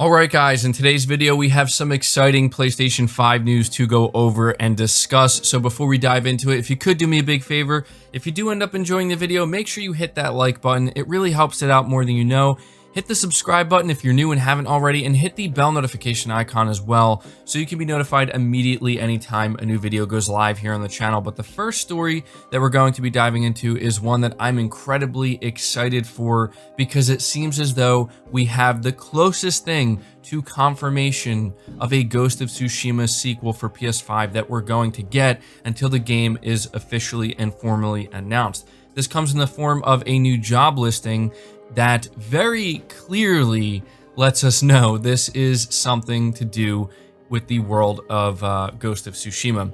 Alright guys, in today's video we have some exciting PlayStation 5 news to go over and discuss. So before we dive into it, if you could do me a big favor, if you do end up enjoying the video, make sure you hit that like button. It really helps it out more than you know. Hit the subscribe button if you're new and haven't already, and hit the bell notification icon as well so you can be notified immediately anytime a new video goes live here on the channel. But the first story that we're going to be diving into is one that I'm incredibly excited for because it seems as though we have the closest thing to confirmation of a Ghost of Tsushima sequel for PS5 that we're going to get until the game is officially and formally announced. This comes in the form of a new job listing that very clearly lets us know this is something to do with the world of Ghost of Tsushima.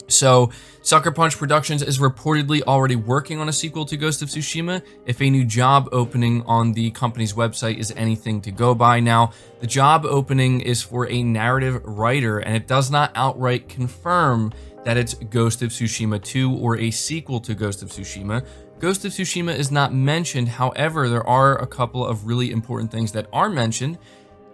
So, Sucker Punch Productions is reportedly already working on a sequel to Ghost of Tsushima, if a new job opening on the company's website is anything to go by. Now, the job opening is for a narrative writer, and it does not outright confirm that it's Ghost of Tsushima 2 or a sequel to Ghost of Tsushima. Ghost of Tsushima is not mentioned. However, there are a couple of really important things that are mentioned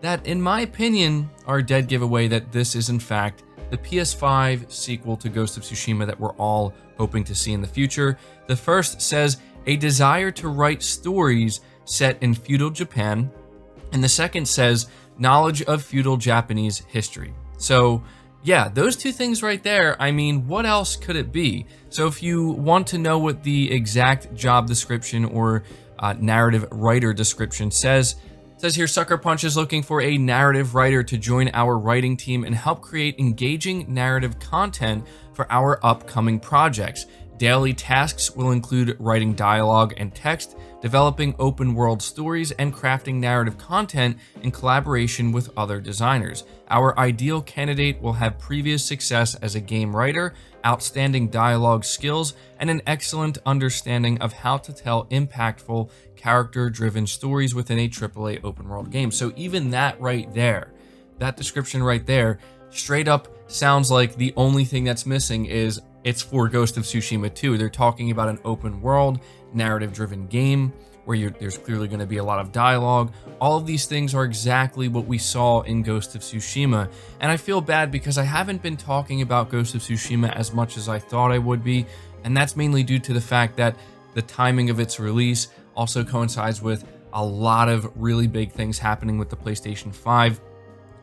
that, in my opinion, are a dead giveaway that this is in fact the PS5 sequel to Ghost of Tsushima that we're all hoping to see in the future. The first says a desire to write stories set in feudal Japan, and the second says knowledge of feudal Japanese history. So yeah, those two things right there, I mean, what else could it be? So if you want to know what the exact job description or narrative writer description says, it says here, Sucker Punch is looking for a narrative writer to join our writing team and help create engaging narrative content for our upcoming projects. Daily tasks will include writing dialogue and text, developing open world stories, and crafting narrative content in collaboration with other designers. Our ideal candidate will have previous success as a game writer, outstanding dialogue skills, and an excellent understanding of how to tell impactful, character-driven stories within a AAA open world game. So even that right there, that description right there, straight up sounds like the only thing that's missing is it's for Ghost of Tsushima 2. They're talking about an open world, narrative-driven game where there's clearly going to be a lot of dialogue. All of these things are exactly what we saw in Ghost of Tsushima. And I feel bad because I haven't been talking about Ghost of Tsushima as much as I thought I would be. And that's mainly due to the fact that the timing of its release also coincides with a lot of really big things happening with the PlayStation 5.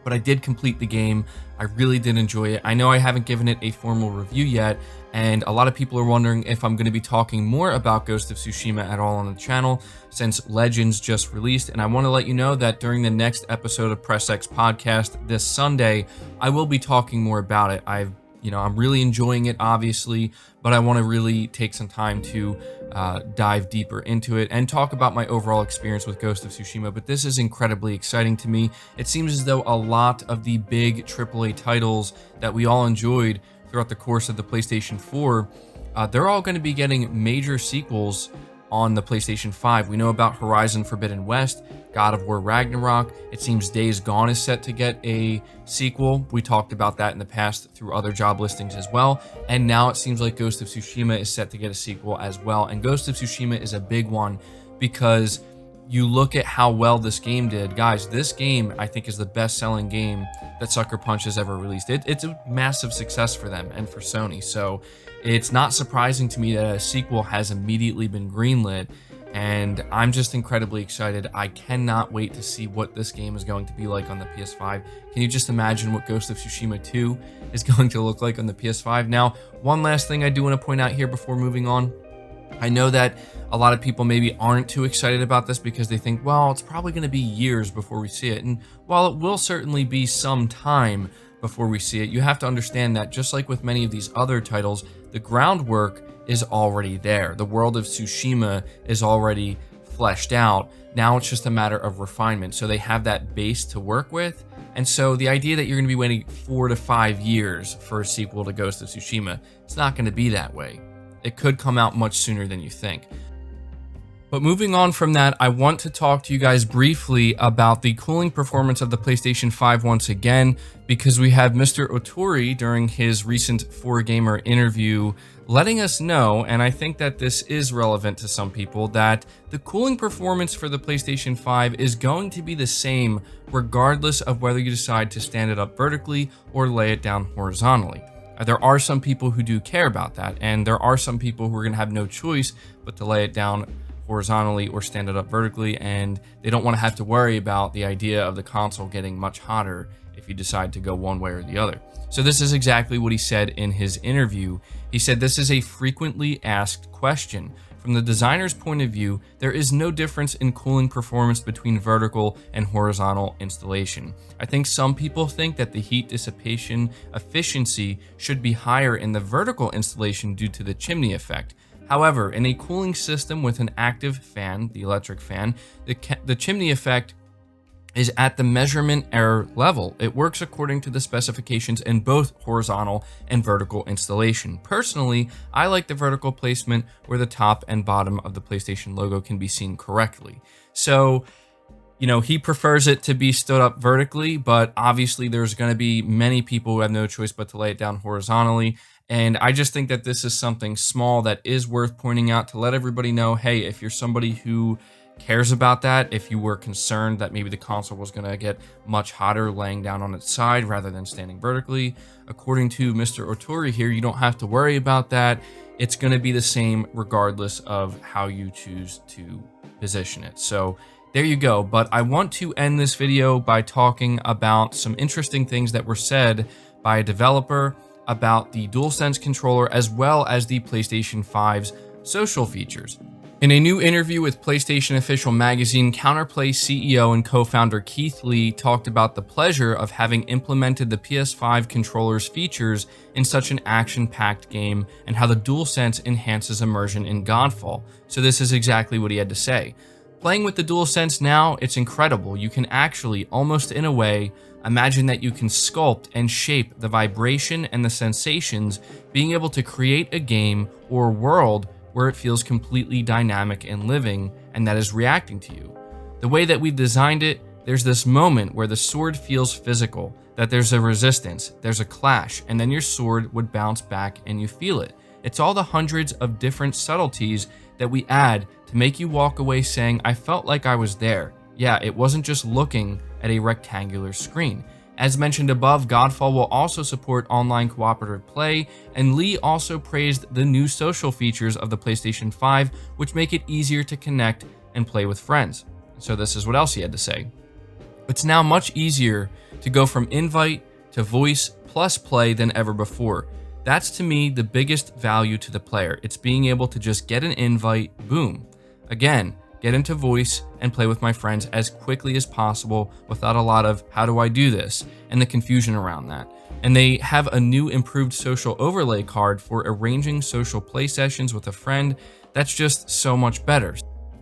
But I did complete the game. I really did enjoy it. I know I haven't given it a formal review yet, and a lot of people are wondering if I'm going to be talking more about Ghost of Tsushima at all on the channel since Legends just released. And I want to let you know that during the next episode of Press X Podcast this Sunday, I will be talking more about it. I'm really enjoying it, obviously, but I want to really take some time to dive deeper into it and talk about my overall experience with Ghost of Tsushima. But this is incredibly exciting to me. It seems as though a lot of the big AAA titles that we all enjoyed throughout the course of the PlayStation 4, they're all going to be getting major sequels on the PlayStation 5. We know about Horizon Forbidden West, God of War Ragnarok. It seems Days Gone is set to get a sequel. We talked about that in the past through other job listings as well. And now it seems like Ghost of Tsushima is set to get a sequel as well. And Ghost of Tsushima is a big one because you look at how well this game did. Guys, this game, I think, is the best-selling game that Sucker Punch has ever released. It's a massive success for them and for Sony. So it's not surprising to me that a sequel has immediately been greenlit, and I'm just incredibly excited. I cannot wait to see what this game is going to be like on the PS5. Can you just imagine what Ghost of Tsushima 2 is going to look like on the PS5? Now, one last thing I do want to point out here before moving on. I know that a lot of people maybe aren't too excited about this because they think, well, it's probably going to be years before we see it. And while it will certainly be some time before we see it, you have to understand that just like with many of these other titles, the groundwork is already there. The world of Tsushima is already fleshed out. Now it's just a matter of refinement. So they have that base to work with. And so the idea that you're going to be waiting 4 to 5 years for a sequel to Ghost of Tsushima, it's not going to be that way. It could come out much sooner than you think. But moving on from that, I want to talk to you guys briefly about the cooling performance of the PlayStation 5 once again, because we have Mr. Otori during his recent 4Gamer interview letting us know, and I think that this is relevant to some people, that the cooling performance for the PlayStation 5 is going to be the same regardless of whether you decide to stand it up vertically or lay it down horizontally. There are some people who do care about that, and there are some people who are going to have no choice but to lay it down horizontally or stand it up vertically, and they don't want to have to worry about the idea of the console getting much hotter if you decide to go one way or the other. So this is exactly what he said in his interview. He said, "This is a frequently asked question. From the designer's point of view, there is no difference in cooling performance between vertical and horizontal installation. I think some people think that the heat dissipation efficiency should be higher in the vertical installation due to the chimney effect. However, in a cooling system with an active fan, the electric fan, the chimney effect is at the measurement error level. It works according to the specifications in both horizontal and vertical installation. Personally, I like the vertical placement where the top and bottom of the PlayStation logo can be seen correctly." So, you know, he prefers it to be stood up vertically, but obviously there's going to be many people who have no choice but to lay it down horizontally. And I just think that this is something small that is worth pointing out to let everybody know, hey, if you're somebody who cares about that, if you were concerned that maybe the console was going to get much hotter laying down on its side rather than standing vertically, according to Mr. Otori here, you don't have to worry about that. It's going to be the same regardless of how you choose to position it. So there you go. But I want to end this video by talking about some interesting things that were said by a developer about the Dualsense controller as well as the PlayStation 5's social features. In a new interview with PlayStation Official Magazine, Counterplay CEO and co-founder Keith Lee talked about the pleasure of having implemented the PS5 controller's features in such an action-packed game and how the Dualsense enhances immersion in Godfall. So this is exactly what he had to say. "Playing with the Dualsense now, it's incredible. You can actually, almost in a way, imagine that you can sculpt and shape the vibration and the sensations, being able to create a game or world where it feels completely dynamic and living, and that is reacting to you. The way that we've designed it, there's this moment where the sword feels physical, that there's a resistance, there's a clash, and then your sword would bounce back and you feel it. It's all the hundreds of different subtleties that we add to make you walk away saying, I felt like I was there. Yeah, it wasn't just looking at a rectangular screen." As mentioned above, Godfall will also support online cooperative play, and Lee also praised the new social features of the PlayStation 5, which make it easier to connect and play with friends. So this is what else he had to say. "It's now much easier to go from invite to voice plus play than ever before. That's to me the biggest value to the player. It's being able to just get an invite, boom. Again, get into voice and play with my friends as quickly as possible without a lot of how do I do this and the confusion around that. And they have a new improved social overlay card for arranging social play sessions with a friend. That's just so much better."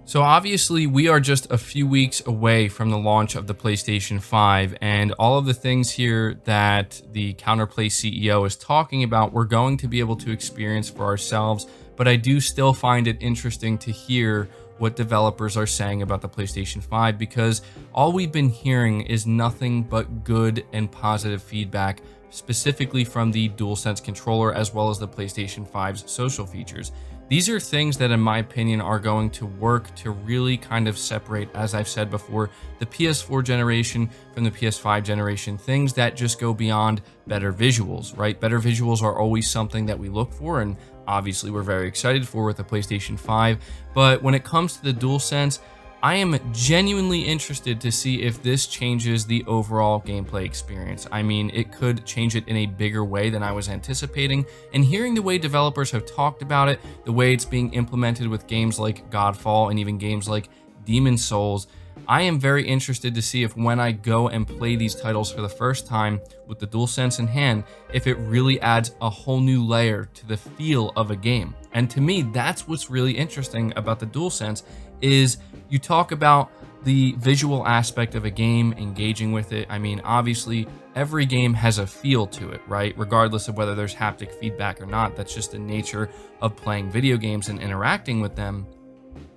So obviously we are just a few weeks away from the launch of the PlayStation 5, and all of the things here that the Counterplay CEO is talking about we're going to be able to experience for ourselves, but I do still find it interesting to hear what developers are saying about the PlayStation 5, because all we've been hearing is nothing but good and positive feedback, specifically from the Dualsense controller as well as the PlayStation 5's social features. These are things that, in my opinion, are going to work to really kind of separate, as I've said before, the PS4 generation from the PS5 generation, things that just go beyond better visuals, right? Better visuals are always something that we look for, and obviously we're very excited for with the PlayStation 5. But when it comes to the Dualsense, I am genuinely interested to see if this changes the overall gameplay experience. I mean, it could change it in a bigger way than I was anticipating, and hearing the way developers have talked about it, the way it's being implemented with games like Godfall and even games like Demon's Souls, I am very interested to see if when I go and play these titles for the first time with the Dualsense in hand, if it really adds a whole new layer to the feel of a game. And to me, that's what's really interesting about the Dualsense, is you talk about the visual aspect of a game, engaging with it. I mean, obviously, every game has a feel to it, right? Regardless of whether there's haptic feedback or not, that's just the nature of playing video games and interacting with them.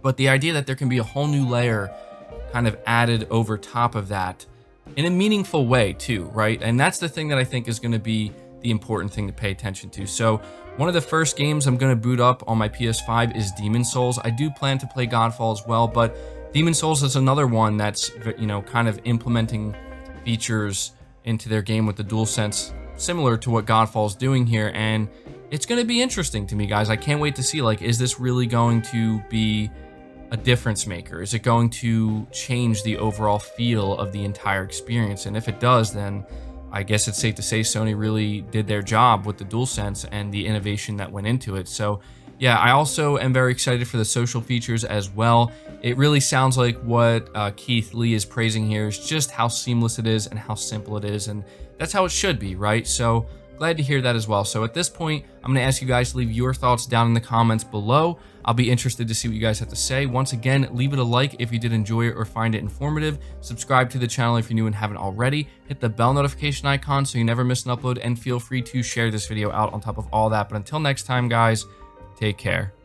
But the idea that there can be a whole new layer kind of added over top of that in a meaningful way too, right? And that's the thing that I think is going to be the important thing to pay attention to. So one of the first games I'm going to boot up on my PS5 is Demon's Souls. I do plan to play Godfall as well, but Demon's Souls is another one that's, you know, kind of implementing features into their game with the DualSense, similar to what Godfall is doing here, and it's going to be interesting to me, guys. I can't wait to see, like, is this really going to be a difference maker? Is it going to change the overall feel of the entire experience? And if it does, then I guess it's safe to say Sony really did their job with the DualSense and the innovation that went into it. So yeah, I also am very excited for the social features as well. It really sounds like what Keith Lee is praising here is just how seamless it is and how simple it is, and that's how it should be, right? So glad to hear that as well. So at this point, I'm going to ask you guys to leave your thoughts down in the comments below. I'll be interested to see what you guys have to say. Once again, leave it a like if you did enjoy it or find it informative. Subscribe to the channel if you're new and haven't already. Hit the bell notification icon so you never miss an upload, and feel free to share this video out on top of all that. But until next time, guys, take care.